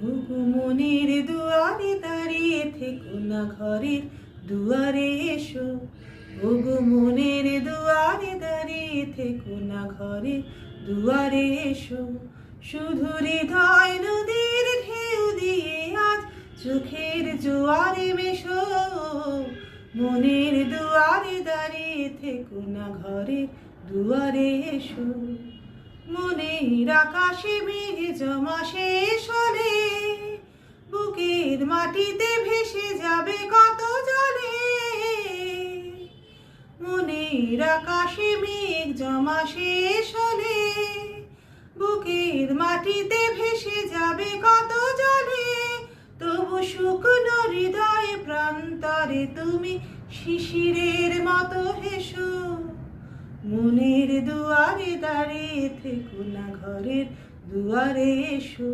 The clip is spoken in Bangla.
ওগো মনের দুয়ারে দাঁড়িয়ে থেকো না ঘরের দুয়ারে এসো। ওগো মনের দুয়ারে দাঁড়িয়ে থেকো না ঘরের দুয়ারে এসো। শুধু হৃদয় নদীর ঢেউ দিয়ে আজ চোখের জোয়ারে মেশো। মনের দুয়ারে দাঁড়িয়ে থেকো না ঘরের দুয়ারে এসো। মনের আকাশে মেঘ জমা শেষ হলে বুকের মাটিতে ভেসে যাবে কত জলে। মনের আকাশে মেঘ জমা শেষ হলে বুকের মাটিতে ভেসে যাবে কত জলে। তবু শুকনো হৃদয়ে প্রান্তরে তুমি শিশিরের মতো হেসো। মনের দুয়ারে দাঁড়িয়ে থেকো না ঘরের দুয়ারে এসো।